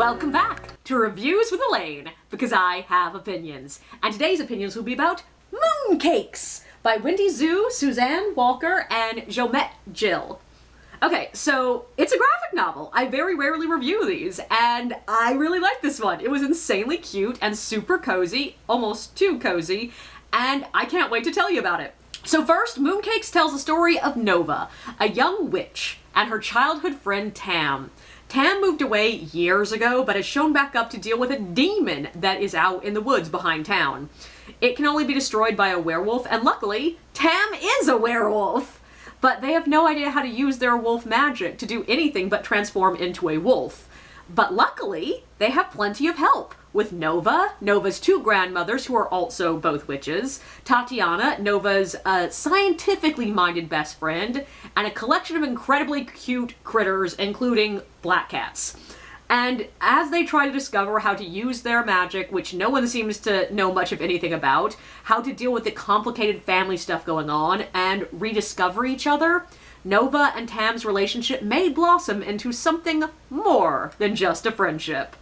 Welcome back to Reviews with Elaine, because I have opinions. And today's opinions will be about Mooncakes by Wendy, Suzanne, Walker, and Joamette Gil. Okay, so it's a graphic novel. I very rarely review these, and I really like this one. It was insanely cute and super cozy, almost too cozy, and I can't wait to tell you about it. So first, Mooncakes tells the story of Nova, a young witch, and her childhood friend Tam. Tam moved away years ago, but has shown back up to deal with a demon that is out in the woods behind town. It can only be destroyed by a werewolf, and luckily, Tam is a werewolf! But they have no idea how to use their wolf magic to do anything but transform into a wolf. But luckily, they have plenty of help. With Nova, Nova's two grandmothers, who are also both witches, Tatiana, Nova's scientifically minded best friend, and a collection of incredibly cute critters, including black cats. And as they try to discover how to use their magic, which no one seems to know much of anything about, how to deal with the complicated family stuff going on, and rediscover each other, Nova and Tam's relationship may blossom into something more than just a friendship.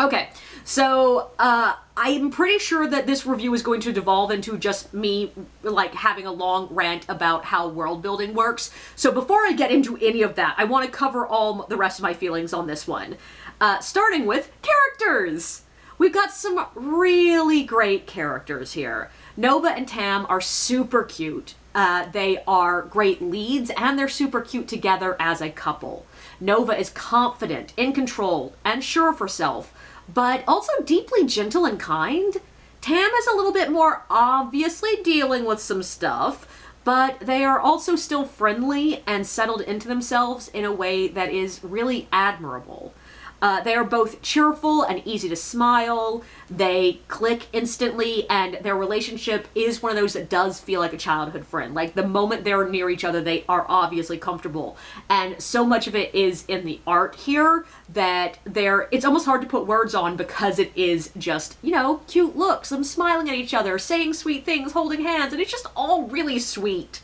Okay, so I'm pretty sure that this review is going to devolve into just me, like, having a long rant about how world building works. So before I get into any of that, I want to cover all the rest of my feelings on this one. Starting with characters! We've got some really great characters here. Nova and Tam are super cute. They are great leads, and they're super cute together as a couple. Nova is confident, in control, and sure of herself, but also deeply gentle and kind. Tam is a little bit more obviously dealing with some stuff, but they are also still friendly and settled into themselves in a way that is really admirable. They are both cheerful and easy to smile. They click instantly, and their relationship is one of those that does feel like a childhood friend. Like, the moment they're near each other, they are obviously comfortable. And so much of it is in the art here that it's almost hard to put words on, because it is just, you know, cute looks, them smiling at each other, saying sweet things, holding hands, and it's just all really sweet.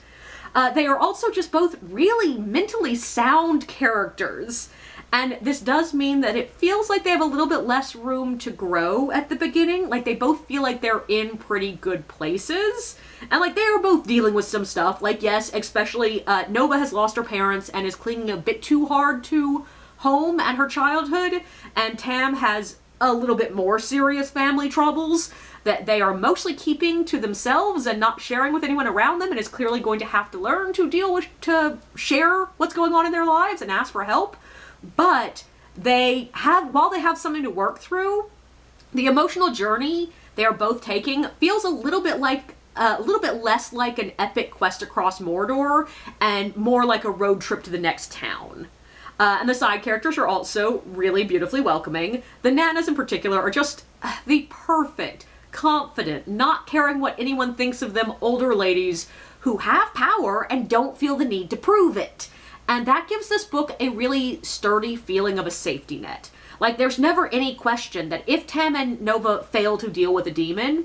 They are also just both really mentally sound characters. And this does mean that it feels like they have a little bit less room to grow at the beginning. Like, they both feel like they're in pretty good places. And, like, they are both dealing with some stuff. Like, yes, especially Nova has lost her parents and is clinging a bit too hard to home and her childhood. And Tam has a little bit more serious family troubles that they are mostly keeping to themselves and not sharing with anyone around them, and is clearly going to have to learn to to share what's going on in their lives and ask for help. But while they have something to work through, the emotional journey they are both taking feels a little bit less like an epic quest across Mordor and more like a road trip to the next town. And the side characters are also really beautifully welcoming. The Nanas in particular are just the perfect, confident, not caring what anyone thinks of them older ladies who have power and don't feel the need to prove it. And that gives this book a really sturdy feeling of a safety net. Like, there's never any question that if Tam and Nova fail to deal with a demon,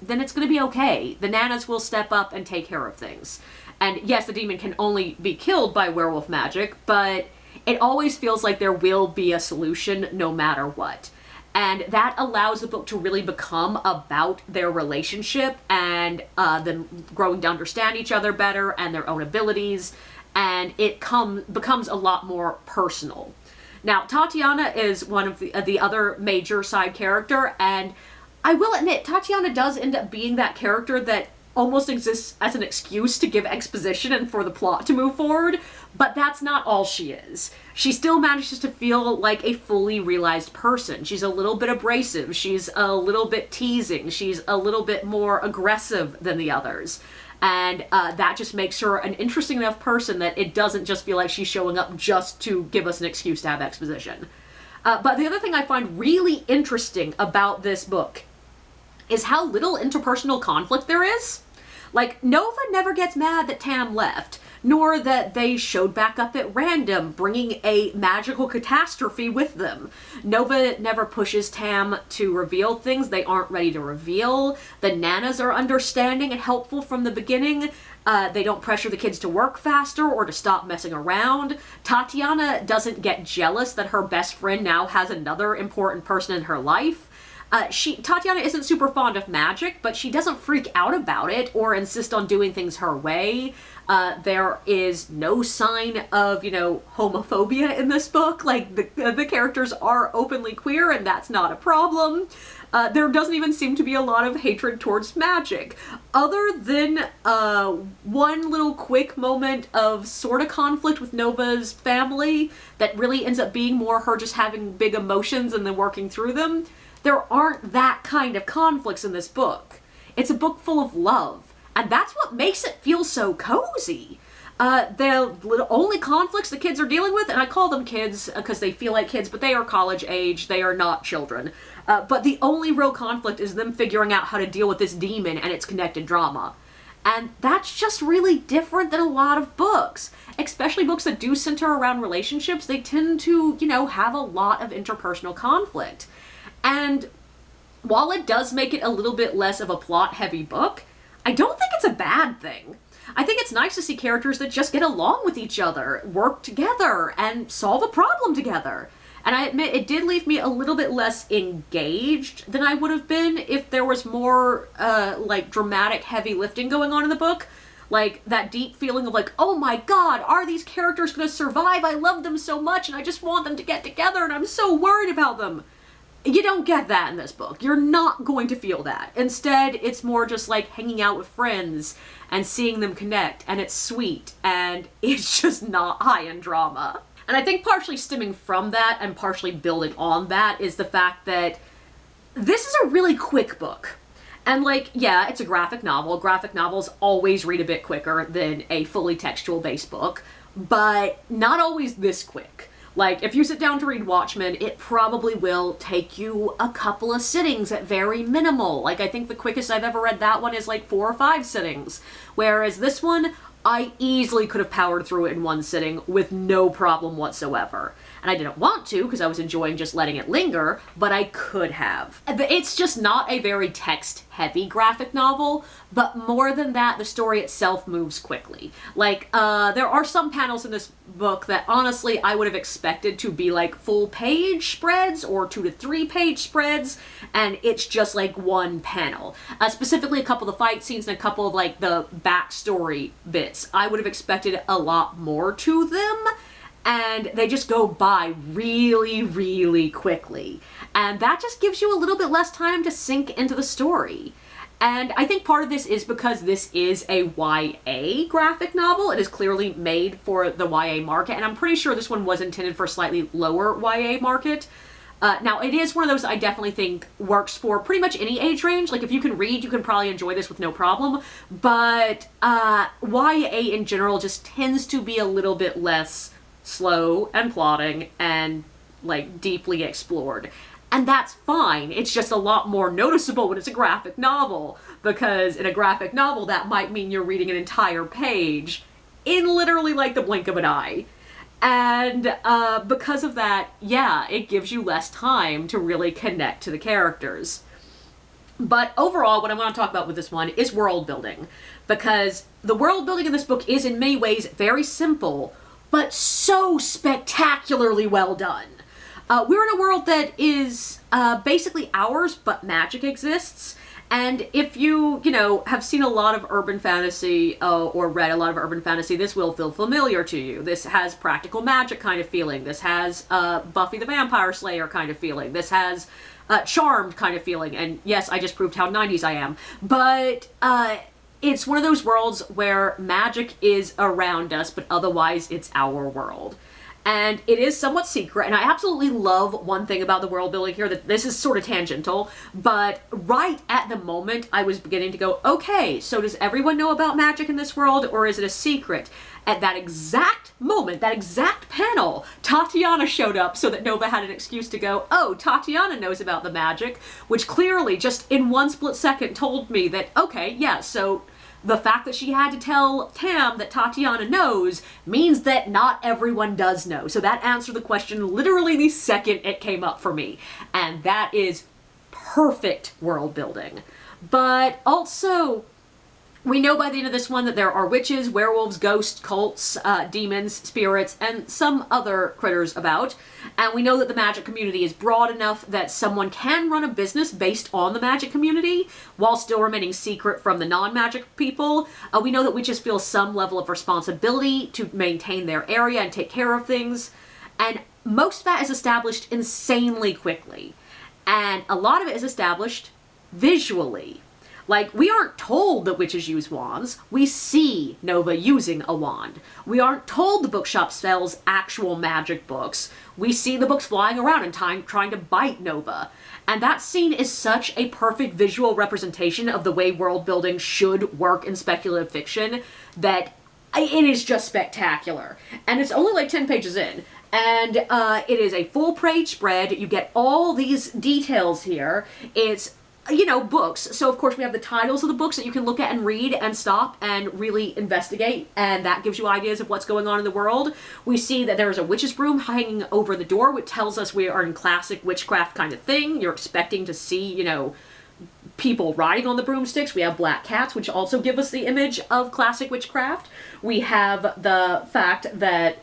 then it's going to be okay. The Nanas will step up and take care of things. And yes, the demon can only be killed by werewolf magic, but it always feels like there will be a solution no matter what. And that allows the book to really become about their relationship and them growing to understand each other better and their own abilities. And it becomes a lot more personal. Now, Tatiana is one of the other major side character, and I will admit, Tatiana does end up being that character that almost exists as an excuse to give exposition and for the plot to move forward, but that's not all she is. She still manages to feel like a fully realized person. She's a little bit abrasive, she's a little bit teasing, she's a little bit more aggressive than the others. And that just makes her an interesting enough person that it doesn't just feel like she's showing up just to give us an excuse to have exposition. But the other thing I find really interesting about this book is how little interpersonal conflict there is. Like, Nova never gets mad that Tam left, nor that they showed back up at random, bringing a magical catastrophe with them. Nova never pushes Tam to reveal things they aren't ready to reveal. The Nanas are understanding and helpful from the beginning. They don't pressure the kids to work faster or to stop messing around. Tatiana doesn't get jealous that her best friend now has another important person in her life. Tatiana isn't super fond of magic, but she doesn't freak out about it or insist on doing things her way. There is no sign of, homophobia in this book. Like, the characters are openly queer, and that's not a problem. There doesn't even seem to be a lot of hatred towards magic. Other than one little quick moment of sort of conflict with Nova's family that really ends up being more her just having big emotions and then working through them, there aren't that kind of conflicts in this book. It's a book full of love, and that's what makes it feel so cozy. The only conflicts the kids are dealing with, and I call them kids because they feel like kids, but they are college age, they are not children. But the only real conflict is them figuring out how to deal with this demon and its connected drama. And that's just really different than a lot of books. Especially books that do center around relationships, they tend to, have a lot of interpersonal conflict. And while it does make it a little bit less of a plot-heavy book, I don't think it's a bad thing. I think it's nice to see characters that just get along with each other, work together, and solve a problem together. And I admit, it did leave me a little bit less engaged than I would have been if there was more, dramatic heavy lifting going on in the book. Like, that deep feeling of like, oh my god, are these characters gonna survive? I love them so much and I just want them to get together and I'm so worried about them. You don't get that in this book. You're not going to feel that. Instead, it's more just like hanging out with friends and seeing them connect, and it's sweet, and it's just not high in drama. And I think partially stemming from that and partially building on that is the fact that this is a really quick book. And yeah, it's a graphic novel. Graphic novels always read a bit quicker than a fully textual-based book, but not always this quick. Like, if you sit down to read Watchmen, it probably will take you a couple of sittings at very minimal. Like, I think the quickest I've ever read that one is 4 or 5 sittings. Whereas this one, I easily could have powered through it in one sitting with no problem whatsoever. And I didn't want to because I was enjoying just letting it linger, but I could have. It's just not a very text-heavy graphic novel, but more than that, the story itself moves quickly. There are some panels in this book that honestly I would have expected to be full page spreads or 2 to 3 page spreads, and it's just one panel. Specifically a couple of the fight scenes and a couple of the backstory bits. I would have expected a lot more to them, and they just go by really, really quickly. And that just gives you a little bit less time to sink into the story. And I think part of this is because this is a YA graphic novel. It is clearly made for the YA market, and I'm pretty sure this one was intended for a slightly lower YA market. Now, it is one of those I definitely think works for pretty much any age range. If you can read, you can probably enjoy this with no problem. But YA in general just tends to be a little bit less slow and plotting and deeply explored. And that's fine. It's just a lot more noticeable when it's a graphic novel, because in a graphic novel that might mean you're reading an entire page in literally the blink of an eye. And because of that, yeah, it gives you less time to really connect to the characters. But overall, what I want to talk about with this one is world building, because the world building in this book is in many ways very simple, but so spectacularly well done. We're in a world that is basically ours, but magic exists. And if you, have seen a lot of urban fantasy or read a lot of urban fantasy, this will feel familiar to you. This has practical magic kind of feeling. This has Buffy the Vampire Slayer kind of feeling. This has Charmed kind of feeling. And yes, I just proved how 90s I am. But it's one of those worlds where magic is around us, but otherwise it's our world. And it is somewhat secret, and I absolutely love one thing about the world building here, that this is sort of tangential, but right at the moment I was beginning to go, okay, so does everyone know about magic in this world, or is it a secret? At that exact moment, that exact panel, Tatiana showed up so that Nova had an excuse to go, oh, Tatiana knows about the magic, which clearly just in one split second told me that, okay, yeah, so the fact that she had to tell Tam that Tatiana knows means that not everyone does know. So that answered the question literally the second it came up for me. And that is perfect world building. But also, We know by the end of this one that there are witches, werewolves, ghosts, cults, demons, spirits, and some other critters about. And we know that the magic community is broad enough that someone can run a business based on the magic community while still remaining secret from the non-magic people. We know that witches feel some level of responsibility to maintain their area and take care of things. And most of that is established insanely quickly. And a lot of it is established visually. Like, we aren't told that witches use wands. We see Nova using a wand. We aren't told the bookshop sells actual magic books. We see the books flying around and trying to bite Nova. And that scene is such a perfect visual representation of the way world building should work in speculative fiction that it is just spectacular. And it's only like 10 pages in. And it is a full-page spread. You get all these details here. It's books. So of course we have the titles of the books that you can look at and read and stop and really investigate, and that gives you ideas of what's going on in the world. We see that there's a witch's broom hanging over the door, which tells us we are in classic witchcraft kind of thing. You're expecting to see, people riding on the broomsticks. We have black cats, which also give us the image of classic witchcraft. We have the fact that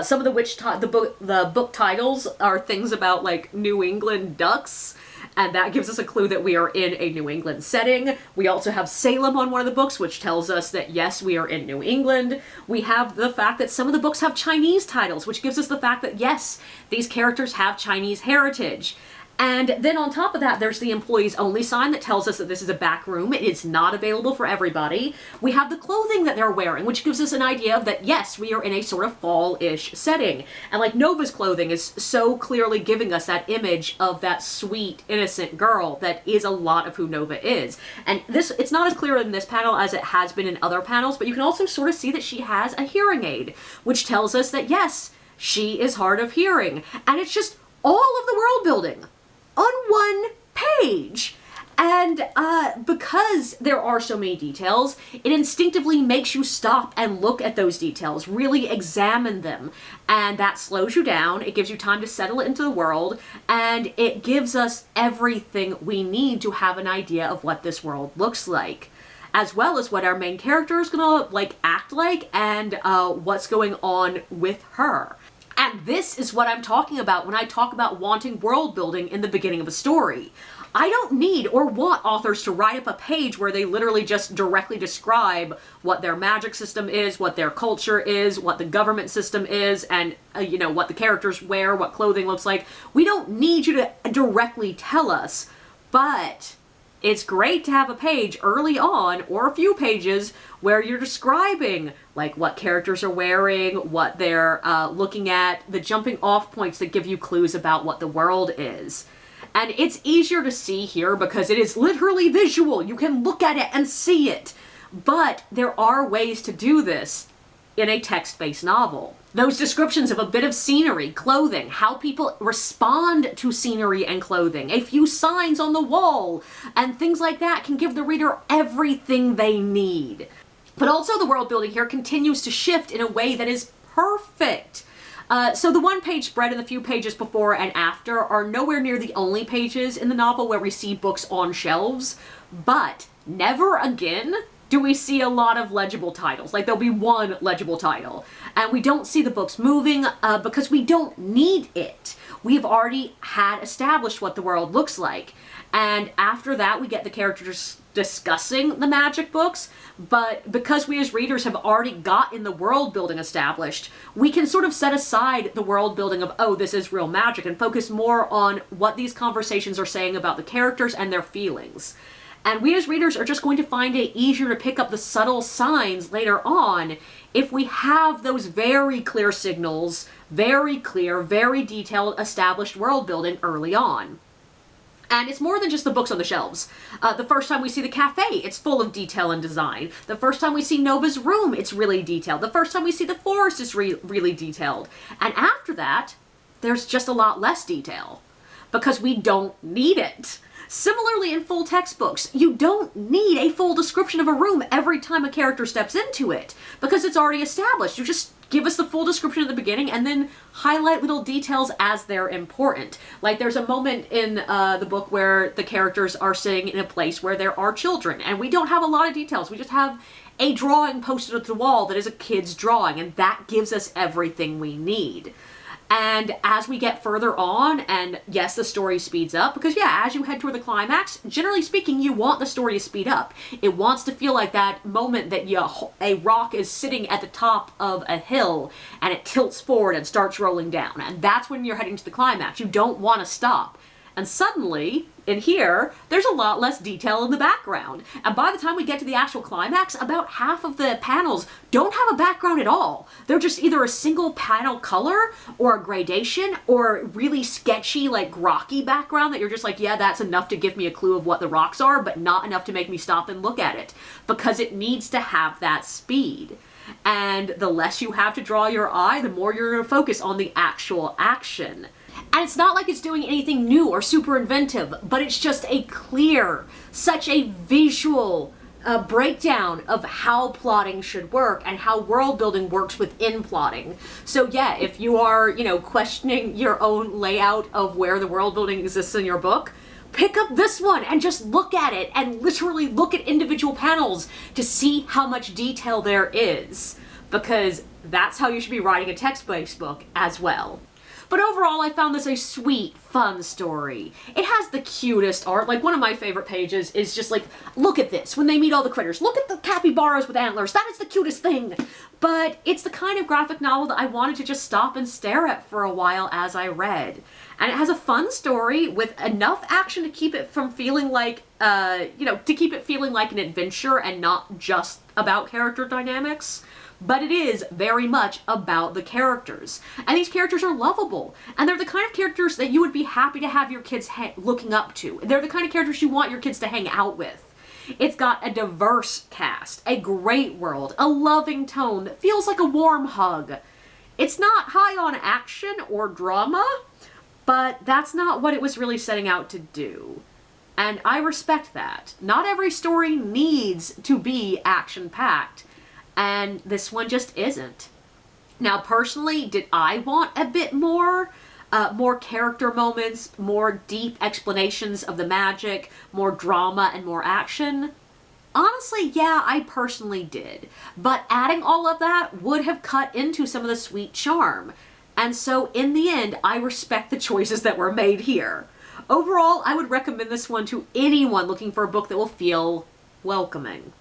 some of the book titles are things about like New England ducks, and that gives us a clue that we are in a New England setting. We also have Salem on one of the books, which tells us that yes, we are in New England. We have the fact that some of the books have Chinese titles, which gives us the fact that yes, these characters have Chinese heritage. And then on top of that, there's the employees only sign that tells us that this is a back room. It is not available for everybody. We have the clothing that they're wearing, which gives us an idea of that, yes, we are in a sort of fall-ish setting. And like Nova's clothing is so clearly giving us that image of that sweet, innocent girl that is a lot of who Nova is. And it's not as clear in this panel as it has been in other panels, but you can also sort of see that she has a hearing aid, which tells us that, yes, she is hard of hearing. And it's just all of the world building on one page. And because there are so many details, it instinctively makes you stop and look at those details, really examine them. And that slows you down, it gives you time to settle it into the world, and it gives us everything we need to have an idea of what this world looks like, as well as what our main character is gonna act like and what's going on with her. And this is what I'm talking about when I talk about wanting world building in the beginning of a story. I don't need or want authors to write up a page where they literally just directly describe what their magic system is, what their culture is, what the government system is, and what the characters wear, what clothing looks like. We don't need you to directly tell us, but it's great to have a page early on, or a few pages, where you're describing what characters are wearing, what they're looking at, the jumping off points that give you clues about what the world is. And it's easier to see here because it is literally visual. You can look at it and see it. But there are ways to do this in a text-based novel. Those descriptions of a bit of scenery, clothing, how people respond to scenery and clothing, a few signs on the wall, and things like that can give the reader everything they need. But also the world building here continues to shift in a way that is perfect. So the one-page spread and the few pages before and after are nowhere near the only pages in the novel where we see books on shelves, but never again do we see a lot of legible titles. There'll be one legible title. And we don't see the books moving because we don't need it. We've already had established what the world looks like. And after that, we get the characters discussing the magic books. But because we as readers have already gotten the world building established, we can sort of set aside the world building of, oh, this is real magic, and focus more on what these conversations are saying about the characters and their feelings. And we as readers are just going to find it easier to pick up the subtle signs later on if we have those very clear signals, very clear, very detailed, established world building early on. And it's more than just the books on the shelves. The first time we see the cafe, it's full of detail and design. The first time we see Nova's room, it's really detailed. The first time we see the forest, it's really detailed. And after that, there's just a lot less detail because we don't need it. Similarly, in full textbooks, you don't need a full description of a room every time a character steps into it, because it's already established. You just give us the full description at the beginning and then highlight little details as they're important. Like there's a moment in the book where the characters are sitting in a place where there are children, and we don't have a lot of details. We just have a drawing posted at the wall that is a kid's drawing, and that gives us everything we need. And as we get further on, and yes, the story speeds up, because yeah, as you head toward the climax, generally speaking, you want the story to speed up. It wants to feel like that moment that a rock is sitting at the top of a hill, and it tilts forward and starts rolling down. And that's when you're heading to the climax. You don't want to stop. And suddenly, in here, there's a lot less detail in the background. And by the time we get to the actual climax, about half of the panels don't have a background at all. They're just either a single panel color, or a gradation, or a really sketchy, like, rocky background that you're just like, yeah, that's enough to give me a clue of what the rocks are, but not enough to make me stop and look at it. Because it needs to have that speed. And the less you have to draw your eye, the more you're going to focus on the actual action. And it's not like it's doing anything new or super inventive, but it's just a clear, such a visual breakdown of how plotting should work and how world building works within plotting. So yeah, if you are, questioning your own layout of where the world building exists in your book, pick up this one and just look at it and literally look at individual panels to see how much detail there is. Because that's how you should be writing a text-based book as well. But overall, I found this a sweet, fun story. It has the cutest art. Like, one of my favorite pages is just like, look at this, when they meet all the critters. Look at the capybaras with antlers. That is the cutest thing. But it's the kind of graphic novel that I wanted to just stop and stare at for a while as I read. And it has a fun story with enough action to keep it from feeling like, to keep it feeling like an adventure and not just about character dynamics. But it is very much about the characters. And these characters are lovable. And they're the kind of characters that you would be happy to have your kids looking up to. They're the kind of characters you want your kids to hang out with. It's got a diverse cast, a great world, a loving tone that feels like a warm hug. It's not high on action or drama, but that's not what it was really setting out to do. And I respect that. Not every story needs to be action-packed. And this one just isn't. Now, personally, did I want a bit more? More character moments, more deep explanations of the magic, more drama and more action? Honestly, yeah, I personally did. But adding all of that would have cut into some of the sweet charm. And so, in the end, I respect the choices that were made here. Overall, I would recommend this one to anyone looking for a book that will feel welcoming.